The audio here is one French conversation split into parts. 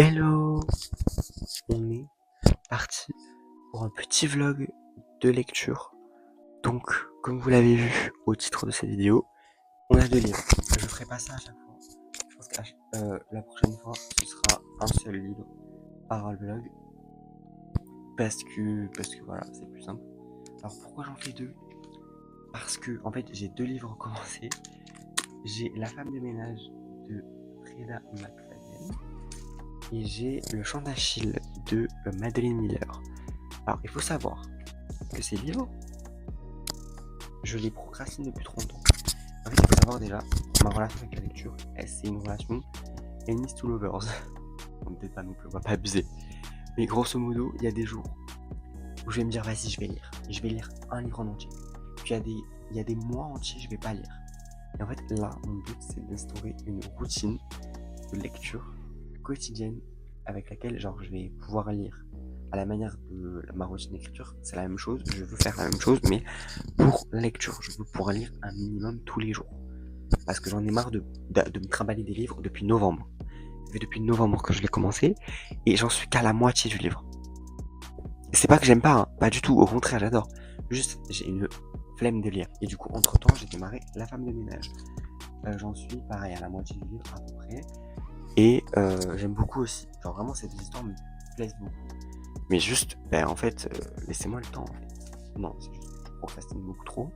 Hello! On est parti pour un petit vlog de lecture. Donc, comme vous l'avez vu au titre de cette vidéo, on a deux livres. Je ferai pas ça à chaque fois. Je pense que la prochaine fois, ce sera un seul livre par vlog. Parce que voilà, c'est plus simple. Alors pourquoi j'en fais deux? Parce que, en fait, j'ai deux livres commencés. J'ai La femme de ménage de Freda McFadden et j'ai Le chant d'Achille de Madeleine Miller. Alors, il faut savoir que ces livres, je les procrastine depuis trop longtemps. En fait, il faut savoir déjà, ma relation avec la lecture, c'est une relation enemies to lovers. On peut-être pas non plus, on va pas abuser. Mais grosso modo, il y a des jours où je vais me dire, vas-y, je vais lire. Et je vais lire un livre en entier. Puis il y a des mois entiers, je vais pas lire. Et en fait, là, mon but, c'est d'instaurer une routine de lecture quotidienne avec laquelle, genre, je vais pouvoir lire à la manière de ma routine d'écriture. C'est la même chose, je veux faire la même chose, mais pour la lecture, je veux pouvoir lire un minimum tous les jours. Parce que j'en ai marre de me trimballer des livres depuis novembre. Ça fait depuis novembre que je l'ai commencé, et j'en suis qu'à la moitié du livre. C'est pas que j'aime pas, hein, pas du tout, au contraire, j'adore. Juste, j'ai une flemme de lire. Et du coup, entre temps, j'ai démarré La femme de ménage. J'en suis pareil à la moitié du livre à peu près. Et j'aime beaucoup aussi. Genre vraiment, ces deux histoires me plaisent beaucoup. Mais juste, en fait, laissez-moi le temps en fait. Non, c'est juste que je procrastine beaucoup trop.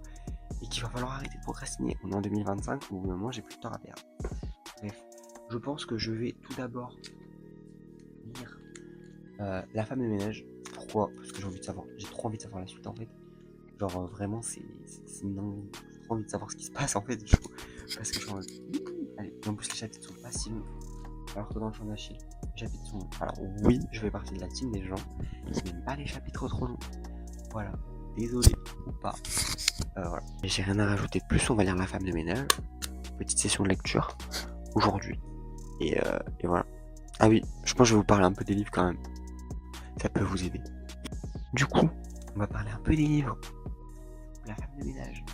Et qu'il va falloir arrêter de procrastiner. On est en 2025, au bout d'un moment, j'ai plus de temps à perdre. Bref, je pense que je vais tout d'abord lire La femme de ménage. Pourquoi? Parce que j'ai envie de savoir. J'ai trop envie de savoir la suite en fait. Genre vraiment, c'est non. J'ai trop envie de savoir ce qui se passe en fait. Parce que je suis en mode. Allez, en plus, les chapitres sont pas si longs. Alors que dans le chant d'Achille, les chapitres sont longs. Alors oui, je fais partie de la team des gens qui n'aiment pas les chapitres trop longs. Voilà, désolé ou pas. Voilà. Et j'ai rien à rajouter de plus, on va lire La femme de ménage. Petite session de lecture aujourd'hui. Et voilà. Ah oui, je pense que je vais vous parler un peu des livres quand même. Ça peut vous aider. Du coup, on va parler un peu des livres. La femme de ménage.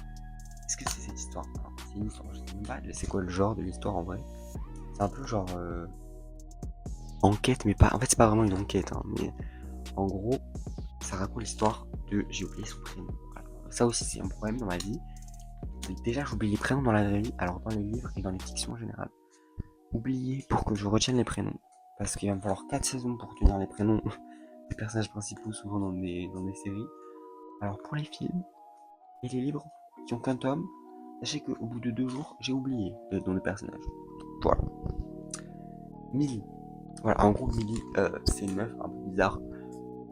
Qu'est-ce que c'est cette histoire? Alors, c'est une histoire, je sais même pas, c'est quoi le genre de l'histoire en vrai? C'est un peu genre enquête, mais pas. En fait, c'est pas vraiment une enquête, hein, mais en gros, ça raconte l'histoire de. J'ai oublié son prénom. Alors, ça aussi, c'est un problème dans ma vie. Déjà, j'oublie les prénoms dans la vraie vie, alors dans les livres et dans les fictions en général. Oubliez pour que je retienne les prénoms. Parce qu'il va me falloir 4 saisons pour retenir les prénoms des personnages principaux, souvent dans des séries. Alors, pour les films et les livres qui ont qu'un tome, sachez qu'au bout de 2 jours, j'ai oublié dans le personnage. Voilà. Millie. Voilà, en gros, Millie, c'est une meuf un peu bizarre.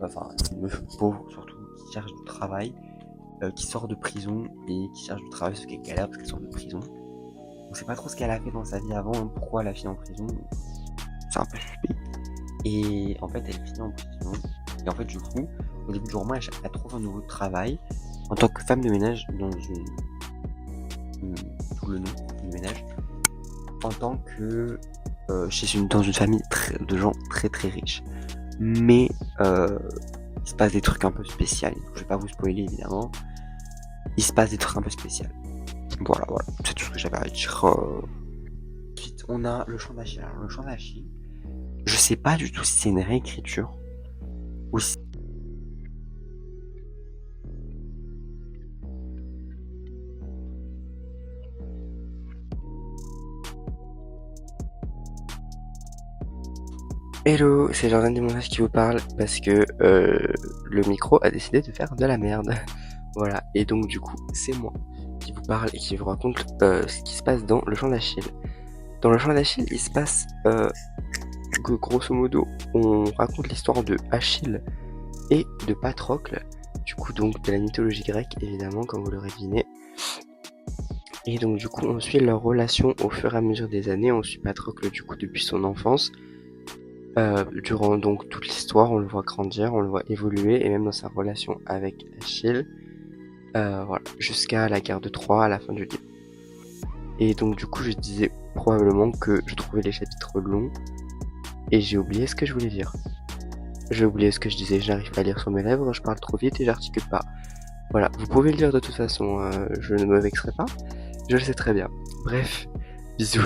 Enfin, c'est une meuf pauvre, surtout, qui cherche du travail, qui sort de prison et qui cherche du travail parce qu'elle galère parce qu'elle sort de prison. On sait pas trop ce qu'elle a fait dans sa vie avant, hein, pourquoi elle a fini en prison. C'est un peu suspect. Et en fait, elle finit en prison. Et en fait, du coup, au début du roman, elle trouve un nouveau travail en tant que femme de ménage dans tout le nom de ménage, en tant que dans une famille de gens très très riches. Mais il se passe des trucs un peu spéciaux. Je vais pas vous spoiler évidemment. Il se passe des trucs un peu spéciaux. Voilà, c'est tout ce que j'avais à dire. Ensuite, on a Le chant d'Achille. Alors, Le chant d'Achille, je sais pas du tout si c'est une réécriture ou si. Hello, c'est Jordan Desmontage qui vous parle parce que le micro a décidé de faire de la merde. Voilà, et donc du coup, c'est moi qui vous parle et qui vous raconte ce qui se passe dans Le chant d'Achille. Dans Le chant d'Achille, il se passe que grosso modo, on raconte l'histoire de Achille et de Patrocle, du coup donc de la mythologie grecque évidemment, comme vous l'aurez deviné. Et donc du coup, on suit leur relation au fur et à mesure des années. On suit Patrocle du coup depuis son enfance. Durant donc toute l'histoire, on le voit grandir, on le voit évoluer, et même dans sa relation avec Achille, voilà, jusqu'à la guerre de Troie à la fin du livre. Et donc du coup, je disais probablement que je trouvais les chapitres longs, et j'ai oublié ce que je voulais dire. J'ai oublié ce que je disais, j'arrive pas à lire sur mes lèvres, je parle trop vite et j'articule pas. Voilà, vous pouvez le dire de toute façon, je ne me vexerai pas, je le sais très bien. Bref, bisous.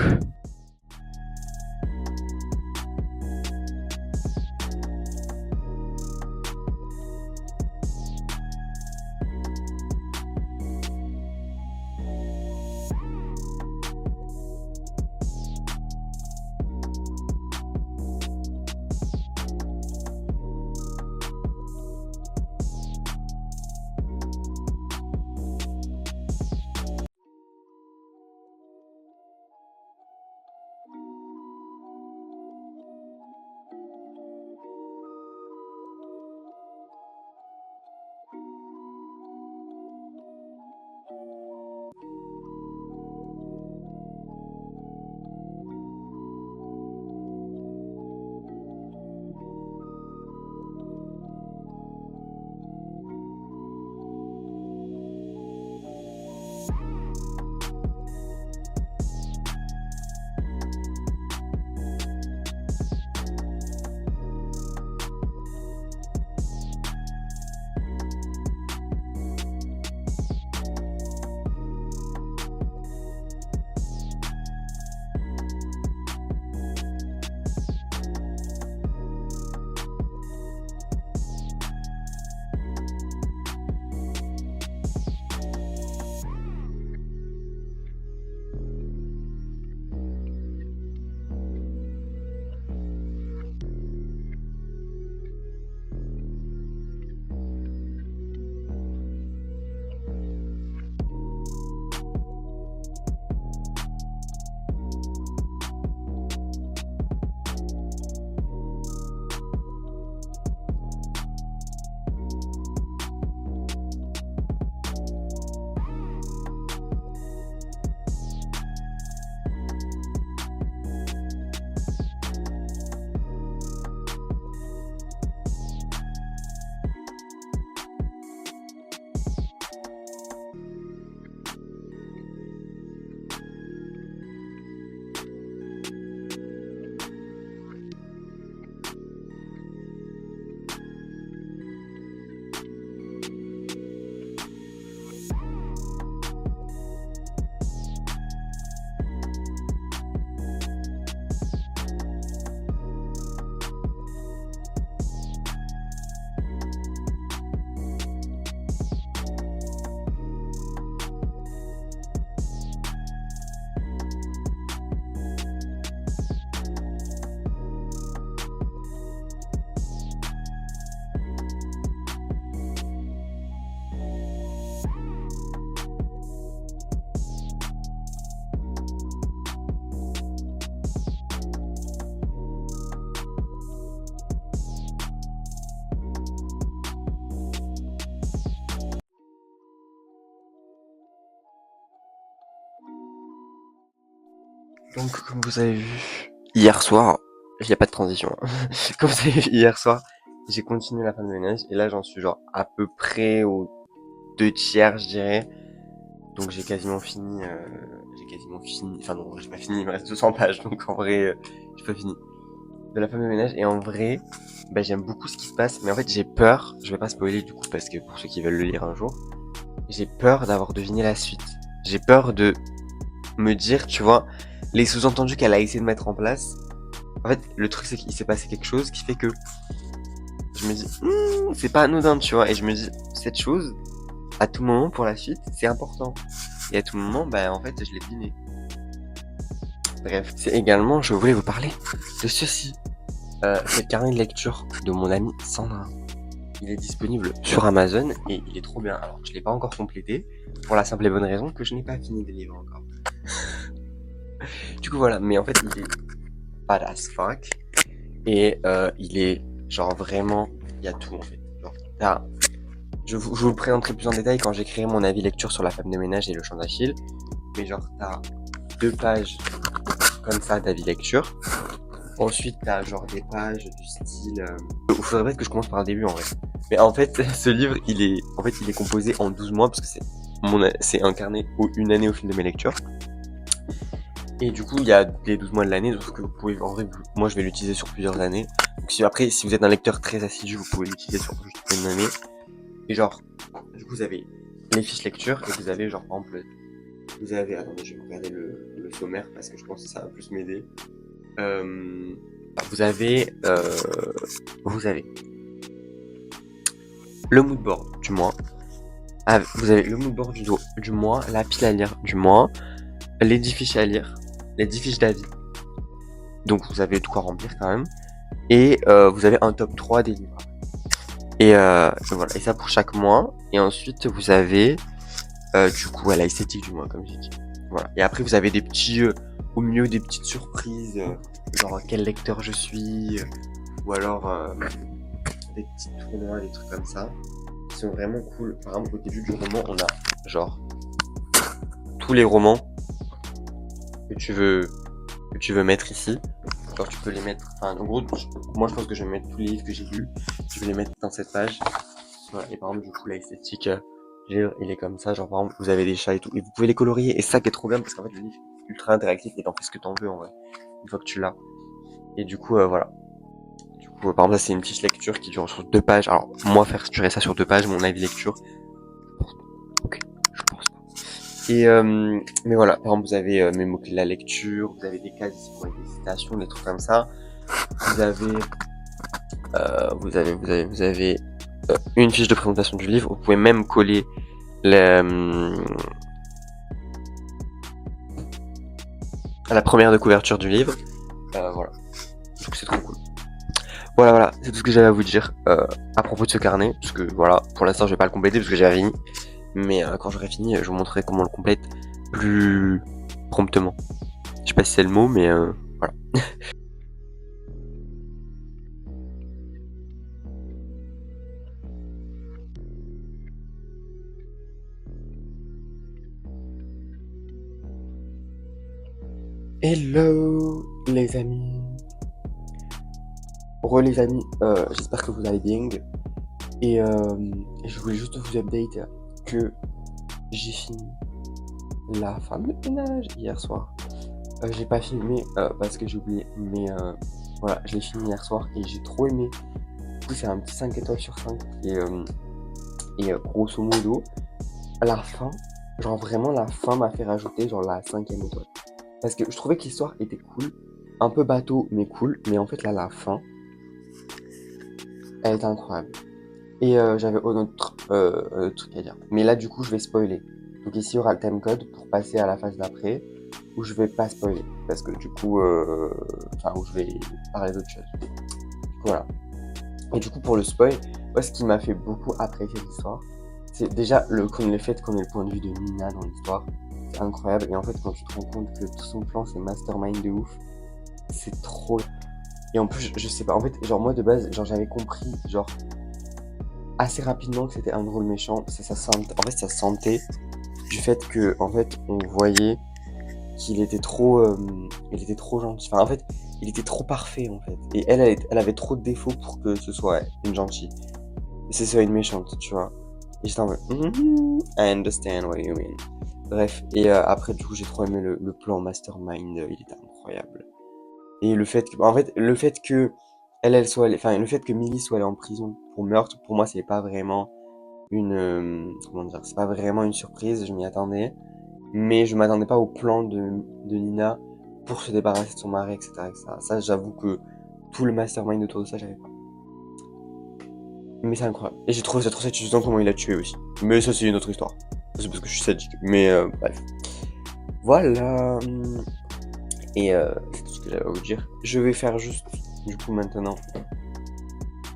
Donc, comme vous avez vu, hier soir, il n'y a pas de transition, hein. Comme vous avez vu, hier soir, j'ai continué la femme de ménage, et là, j'en suis genre à peu près aux 2 tiers, je dirais. Donc, j'ai quasiment fini, enfin non, j'ai pas fini, il me reste 200 pages, donc en vrai, j'ai pas fini. De la femme de ménage, et en vrai, bah, j'aime beaucoup ce qui se passe, mais en fait, j'ai peur, je vais pas spoiler du coup, parce que pour ceux qui veulent le lire un jour, j'ai peur d'avoir deviné la suite. J'ai peur de me dire, tu vois, les sous-entendus qu'elle a essayé de mettre en place. En fait, le truc, c'est qu'il s'est passé quelque chose qui fait que je me dis, c'est pas anodin, tu vois. Et je me dis, cette chose, à tout moment, pour la suite, c'est important. Et à tout moment, bah, en fait, je l'ai deviné. Bref, c'est également, je voulais vous parler de ceci. C'est le carnet de lecture de mon amie Sandra. Il est disponible sur Amazon et il est trop bien. Alors, je l'ai pas encore complété, pour la simple et bonne raison que je n'ai pas fini de lire encore. Du coup, voilà. Mais en fait, il est bad as fuck. Et il est genre vraiment, il y a tout en fait. Genre, je vous le présenterai plus en détail quand j'écrirai mon avis lecture sur la femme de ménage et le chant d'Achille. Mais genre t'as 2 pages comme ça d'avis lecture. Ensuite t'as genre des pages du style. Faudrait peut-être que je commence par le début en vrai. Mais en fait ce livre il est composé en 12 mois parce que c'est un carnet une année au fil de mes lectures. Et du coup, il y a les 12 mois de l'année, donc que vous pouvez, en vrai, moi je vais l'utiliser sur plusieurs années. Donc si vous êtes un lecteur très assidu, vous pouvez l'utiliser sur juste une année. Et genre, du coup, vous avez les fiches lecture, et vous avez genre, par exemple, attendez, je vais regarder le sommaire, parce que je pense que ça va plus m'aider. Vous avez le moodboard du mois. Vous avez le moodboard du mois, la pile à lire du mois, les 10 fiches à lire, les 10 fiches d'avis. Donc vous avez de quoi remplir quand même. Et vous avez un top 3 des livres. Et voilà, et ça pour chaque mois. Et ensuite vous avez du coup la esthétique du mois, comme j'ai dit. Voilà. Et après vous avez des petits au milieu des petites surprises, genre quel lecteur je suis, ou alors des petits tournois, des trucs comme ça, qui sont vraiment cool. Par exemple au début du roman on a genre tous les romans que tu veux mettre ici. Genre tu peux les mettre, enfin en gros moi je pense que je vais mettre tous les livres que j'ai lus, je vais les mettre dans cette page. Voilà. Et par exemple du coup l'esthétique il est comme ça, genre par exemple vous avez des chats et tout, et vous pouvez les colorier, et ça qui est trop bien parce qu'en fait le livre est ultra interactif et t'en fais ce que t'en veux en vrai, une fois que tu l'as. Et du coup voilà. Du coup par exemple ça c'est une fiche lecture qui dure sur 2 pages, alors moi faire durer ça sur 2 pages, mon avis lecture, ok, je pense pas. Et mais voilà, par exemple vous avez mes mots-clés de la lecture, vous avez des cases ici pour des citations, des trucs comme ça. Vous avez une fiche de présentation du livre. Vous pouvez même coller la première de couverture du livre. Voilà. Donc c'est trop cool. Voilà, c'est tout ce que j'avais à vous dire à propos de ce carnet. Parce que voilà, pour l'instant je vais pas le compléter parce que j'ai fini. Mais quand j'aurai fini, je vous montrerai comment on le complète plus promptement. Je sais pas si c'est le mot, mais voilà. Hello les amis. Les amis, j'espère que vous allez bien. Et je voulais juste vous update que j'ai fini la femme de ménage hier soir. J'ai pas filmé parce que j'ai oublié, mais voilà, je l'ai fini hier soir et j'ai trop aimé. Du coup, c'est un petit 5 étoiles sur 5 et grosso modo, à la fin, genre vraiment la fin m'a fait rajouter genre la 5e étoile. Parce que je trouvais que l'histoire était cool, un peu bateau mais cool, mais en fait là la fin, elle était incroyable. Et j'avais un autre truc à dire. Mais là du coup je vais spoiler. Donc ici il y aura le timecode pour passer à la phase d'après, où je vais pas spoiler. Parce que du coup, où je vais parler d'autre chose. Voilà. Et du coup pour le spoil, moi ce qui m'a fait beaucoup apprécier l'histoire, c'est déjà le fait qu'on ait le point de vue de Nina dans l'histoire. C'est incroyable. Et en fait quand tu te rends compte que tout son plan c'est mastermind de ouf, c'est trop... Et en plus je sais pas, en fait genre moi de base genre j'avais compris genre assez rapidement que c'était un drôle méchant. En fait ça sentait du fait que en fait on voyait qu'il était trop, il était trop gentil. Enfin, en fait, il était trop parfait, en fait. Et elle avait trop de défauts pour que ce soit une gentille. Et ce soit une méchante, tu vois. Et j'étais en mode, I understand what you mean. Bref, et après, du coup, j'ai trop aimé le plan mastermind, il était incroyable. Et le fait que, en fait, le fait que elle soit allée, enfin, le fait que Millie soit allée en prison pour meurtre, pour moi, c'est pas vraiment comment dire, c'est pas vraiment une surprise, je m'y attendais. Mais je m'attendais pas au plan de Nina pour se débarrasser de son mari, etc., etc. Ça, j'avoue que tout le mastermind autour de ça, j'avais pas. Mais c'est incroyable. Et j'ai trouvé ça trop satisfaisant comment il a tué aussi. Mais ça, c'est une autre histoire. C'est parce que je suis sadique. Mais bref. Voilà. Et c'est tout ce que j'avais à vous dire. Je vais faire juste, du coup, maintenant.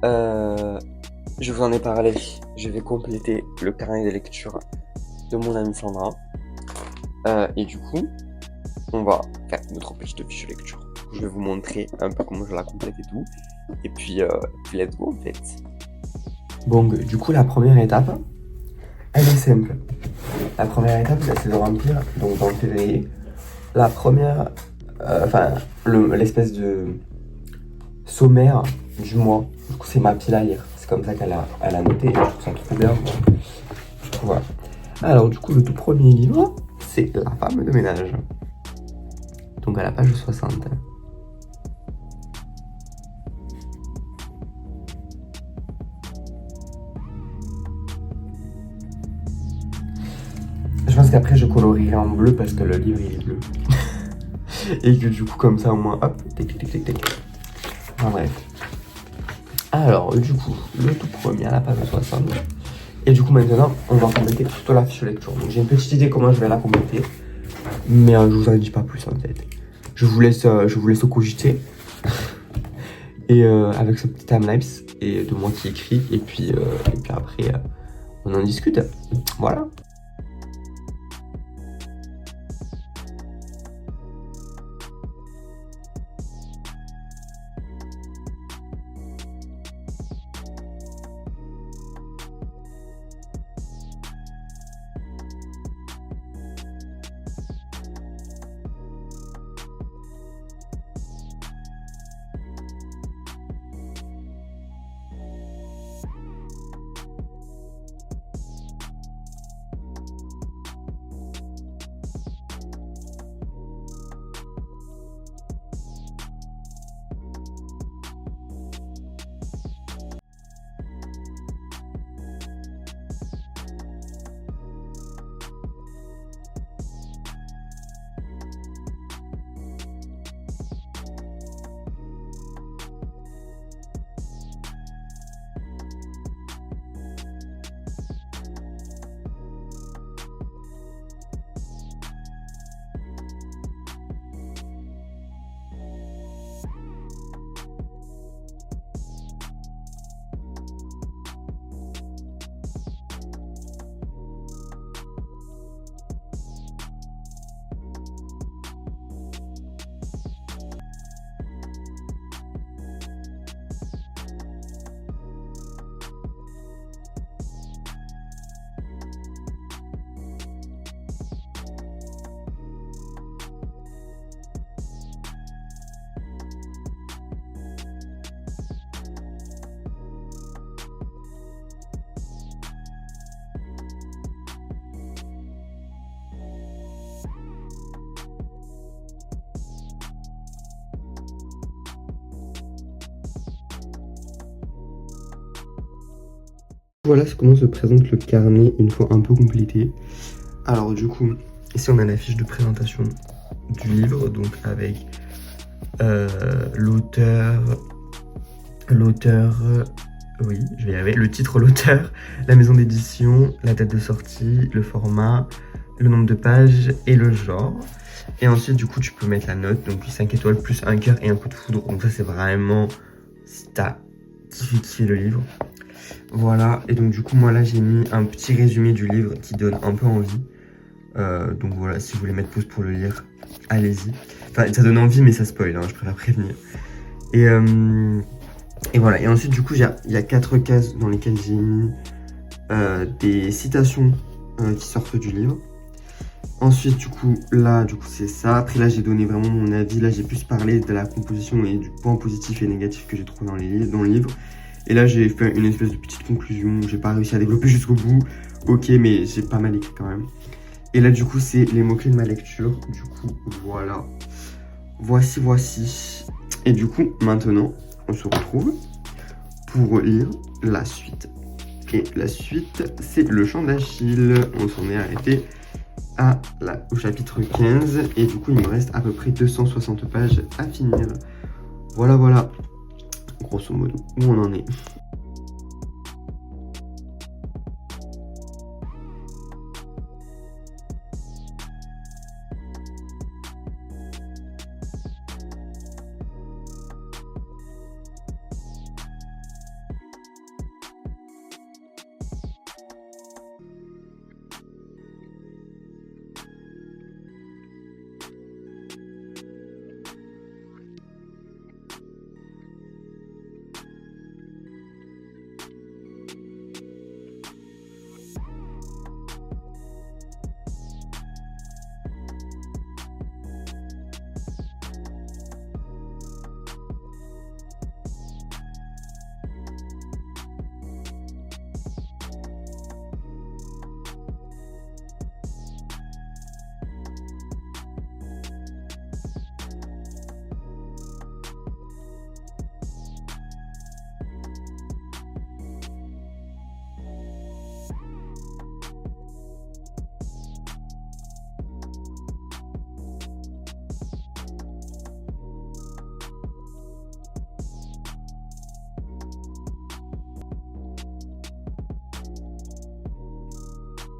Je vous en ai parlé. Je vais compléter le carnet de lecture de mon amie Sandra. Et du coup, on va faire notre petite fiche de lecture. Je vais vous montrer un peu comment je la complète et tout. Et puis let's go en fait. Bon, du coup, la première étape, elle est simple. La première étape, c'est de remplir, donc dans le février, la première, l'espèce de sommaire du mois. Du coup, c'est ma pile à lire. C'est comme ça qu'elle a noté et je trouve ça trop bien. Voilà. Alors, du coup, le tout premier livre, c'est La femme de ménage. Donc à la page 60. Je pense qu'après je colorierai en bleu parce que le livre il est bleu. Et que du coup comme ça au moins hop, tic tic tic tic. Enfin bref. Alors du coup, le tout premier à la page 60. Et du coup maintenant on va compléter toute la fiche de lecture. Donc j'ai une petite idée comment je vais la compléter. Mais je vous en dis pas plus en fait. Je vous laisse cogiter. Et avec ce petit timelapse et de moi qui écrit. Et puis après on en discute. Voilà. Voilà comment se présente le carnet une fois un peu complété. Alors du coup, ici on a la fiche de présentation du livre, donc avec l'auteur, oui, je vais y arriver, le titre, l'auteur, la maison d'édition, la date de sortie, le format, le nombre de pages et le genre. Et ensuite, du coup, tu peux mettre la note, donc 5 étoiles plus un cœur et un coup de foudre. Donc ça, c'est vraiment si t'as kiffé le livre. Voilà, et donc du coup, moi là, j'ai mis un petit résumé du livre qui donne un peu envie. Donc voilà, si vous voulez mettre pause pour le lire, allez-y. Enfin, ça donne envie, mais ça spoil, hein, je préfère prévenir. Et voilà, et ensuite, du coup, il y a 4 cases dans lesquelles j'ai mis des citations qui sortent du livre. Ensuite, du coup, c'est ça. Après, là, j'ai donné vraiment mon avis. Là, j'ai plus parlé de la composition et du point positif et négatif que j'ai trouvé dans le livre. Et là, j'ai fait une espèce de petite conclusion. J'ai pas réussi à développer jusqu'au bout. Ok, mais j'ai pas mal écrit quand même. Et là, du coup, c'est les mots-clés de ma lecture. Du coup, voilà. Voici. Et du coup, maintenant, on se retrouve pour lire la suite. Et la suite, c'est le chant d'Achille. On s'en est arrêté au chapitre 15. Et du coup, il me reste à peu près 260 pages à finir. Voilà. Grosso modo, où on en est.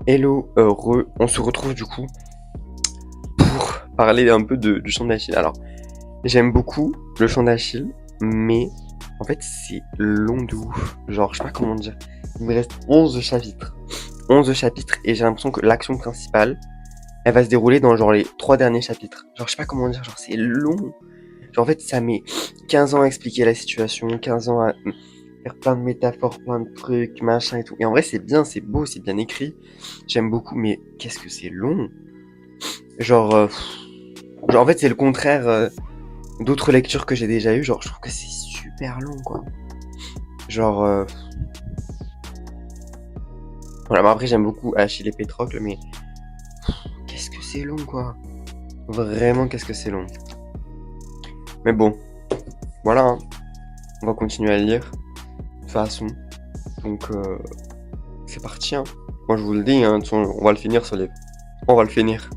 Hello, on se retrouve du coup pour parler un peu du chant d'Achille. Alors, j'aime beaucoup le chant d'Achille, mais en fait c'est long de ouf. Genre, je sais pas comment dire. Il me reste 11 chapitres. 11 chapitres et j'ai l'impression que l'action principale, elle va se dérouler dans genre les 3 derniers chapitres. Genre, je sais pas comment dire, genre c'est long. Genre en fait ça met 15 ans à expliquer la situation, 15 ans à faire plein de métaphores, plein de trucs, machin et tout. Et en vrai c'est bien, c'est beau, c'est bien écrit. J'aime beaucoup, mais qu'est-ce que c'est long. Genre, genre en fait c'est le contraire d'autres lectures que j'ai déjà eues. Genre je trouve que c'est super long quoi. Genre, voilà, mais après j'aime beaucoup Achille et Patrocle, mais qu'est-ce que c'est long quoi. Vraiment qu'est-ce que c'est long. Mais bon, voilà, hein. On va continuer à lire, de toute façon. Donc, c'est parti, hein. Moi, je vous le dis, hein, on va le finir, ce livre. On va le finir.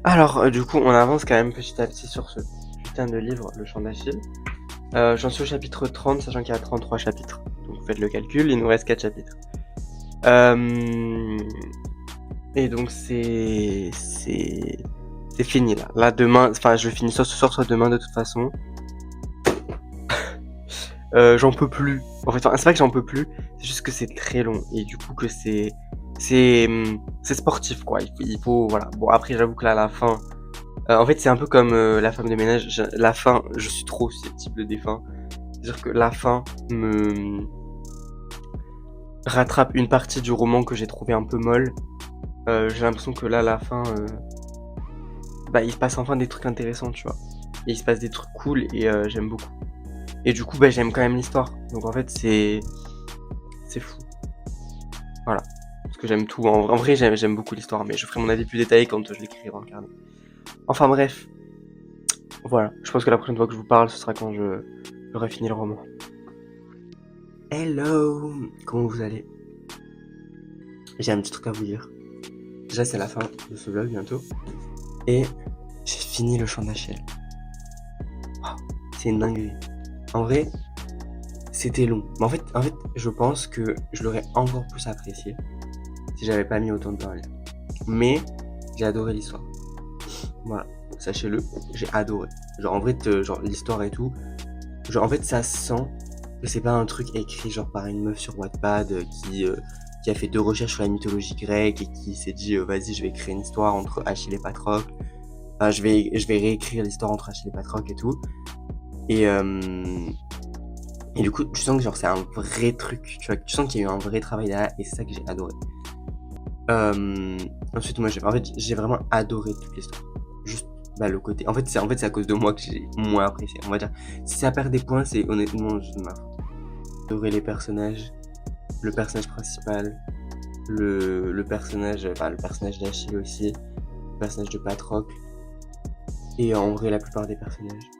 Alors, du coup, on avance quand même petit à petit sur ce putain de livre, Le Chant d'Achille. J'en suis au chapitre 30, sachant qu'il y a 33 chapitres. Donc, faites le calcul, il nous reste 4 chapitres. Et donc, c'est fini, là. Là, demain, enfin, je finis soit ce soir, soit demain, de toute façon. J'en peux plus. En fait, c'est pas que j'en peux plus, c'est juste que c'est très long. Et du coup, que c'est sportif, quoi. Il faut, voilà. Bon, après, j'avoue que là, à la fin, en fait, c'est un peu comme la femme de ménage. La fin, je suis trop susceptible des fins. C'est-à-dire que la fin me rattrape une partie du roman que j'ai trouvé un peu molle. J'ai l'impression que là, la fin, bah, il se passe enfin des trucs intéressants, tu vois. Et il se passe des trucs cool et j'aime beaucoup. Et du coup, bah, j'aime quand même l'histoire. Donc en fait, c'est fou. Voilà. parce que j'aime tout. En vrai, j'aime beaucoup l'histoire, mais je ferai mon avis plus détaillé quand je l'écrirai dans le carnet. Enfin bref, voilà. Je pense que la prochaine fois que je vous parle, ce sera quand j'aurai fini le roman. Hello, comment vous allez? J'ai un petit truc à vous dire. Déjà, c'est la fin de ce vlog bientôt, et j'ai fini le chant d'Achille. Wow, c'est une dinguerie. En vrai, c'était long. Mais en fait, je pense que je l'aurais encore plus apprécié si j'avais pas mis autant de temps à lire. Mais j'ai adoré l'histoire. Voilà, sachez-le, j'ai adoré. Genre en vrai, genre l'histoire et tout. Genre en fait, ça sent que c'est pas un truc écrit genre par une meuf sur Wattpad qui a fait 2 recherches sur la mythologie grecque et qui s'est dit vas-y, je vais créer une histoire entre Achille et Patrocle. Enfin, je vais réécrire l'histoire entre Achille et Patrocle et tout. Et du coup, tu sens que genre c'est un vrai truc, tu vois, tu sens qu'il y a eu un vrai travail derrière et c'est ça que j'ai adoré. Ensuite, moi, j'ai vraiment adoré toute l'histoire. Juste, le côté. En fait, c'est à cause de moi que j'ai moins apprécié. On va dire, si ça perd des points, c'est honnêtement juste de ma faute. J'ai adoré les personnages, le personnage principal, le personnage d'Achille aussi, le personnage de Patrocle, et en vrai, la plupart des personnages.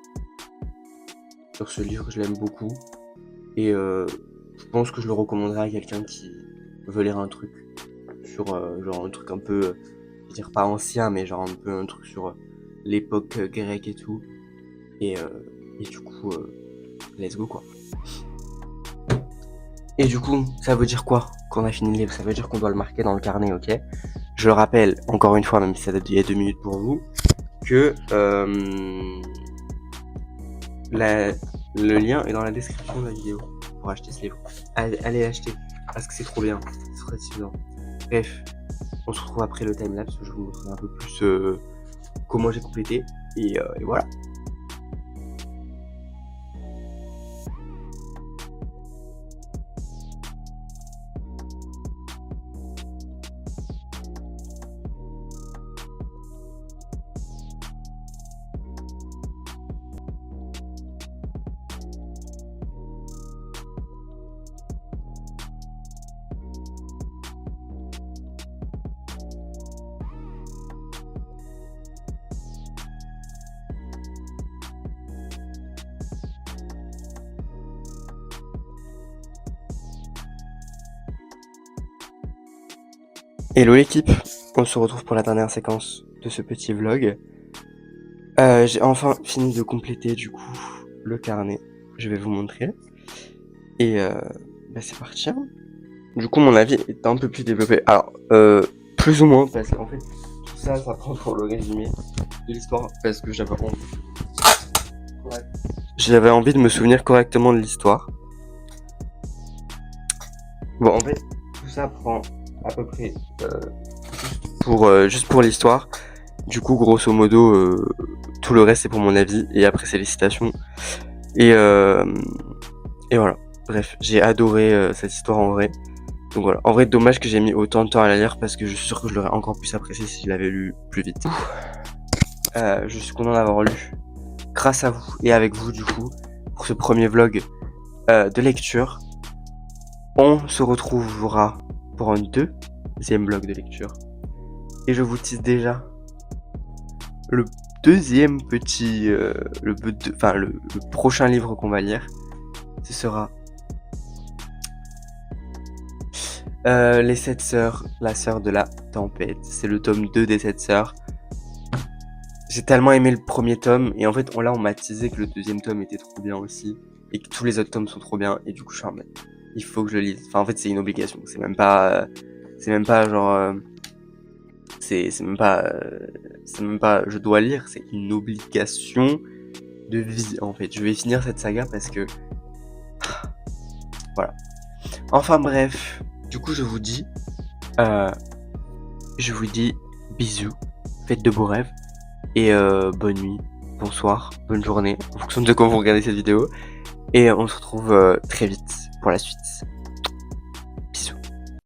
Sur ce livre, je l'aime beaucoup. Et je pense que je le recommanderais à quelqu'un qui veut lire un truc sur genre un truc un peu, je veux dire pas ancien, mais genre un peu un truc sur l'époque grecque et tout. Et du coup, let's go quoi. Et du coup, ça veut dire quoi qu'on a fini le livre? Ça veut dire qu'on doit le marquer dans le carnet, ok? Je le rappelle encore une fois, même si ça date d'il y a 2 minutes pour vous, que le lien est dans la description de la vidéo pour acheter ce livre. Allez acheter, parce que c'est trop bien, c'est très suffisant. Bref, on se retrouve après le timelapse où je vous montrerai un peu plus comment j'ai complété. Et voilà. Hello l'équipe, on se retrouve pour la dernière séquence de ce petit vlog. J'ai enfin fini de compléter du coup le carnet, je vais vous montrer. Et c'est parti. Du coup mon avis est un peu plus développé. Alors, plus ou moins, parce qu'en fait, tout ça prend pour le résumé de l'histoire, parce que j'avais envie de me souvenir correctement de l'histoire. Bon, en fait, tout ça prend à peu près juste pour l'histoire. Du coup, grosso modo, tout le reste c'est pour mon avis et après c'est les citations. Et voilà. Bref, j'ai adoré cette histoire en vrai. Donc voilà. En vrai, dommage que j'ai mis autant de temps à la lire parce que je suis sûr que je l'aurais encore plus apprécié si je l'avais lu plus vite. Je suis content d'avoir lu grâce à vous et avec vous du coup pour ce premier vlog de lecture. On se retrouvera pour un 2e vlog de lecture. Et je vous tease déjà le deuxième petit... le prochain livre qu'on va lire. Ce sera Les 7 sœurs, la sœur de la tempête. C'est le tome 2 des 7 sœurs. J'ai tellement aimé le premier tome. Et en fait, on m'a teasé que le 2e tome était trop bien aussi. Et que tous les autres tomes sont trop bien. Et du coup, je suis en mode, il faut que je le lise. Enfin, en fait, c'est une obligation. C'est même pas genre... c'est même pas je dois lire, c'est une obligation de vie en fait. Je vais finir cette saga parce que voilà. Enfin bref, du coup je vous dis bisous, faites de beaux rêves et bonne nuit, bonsoir, bonne journée en fonction de quand vous regardez cette vidéo et on se retrouve très vite pour la suite.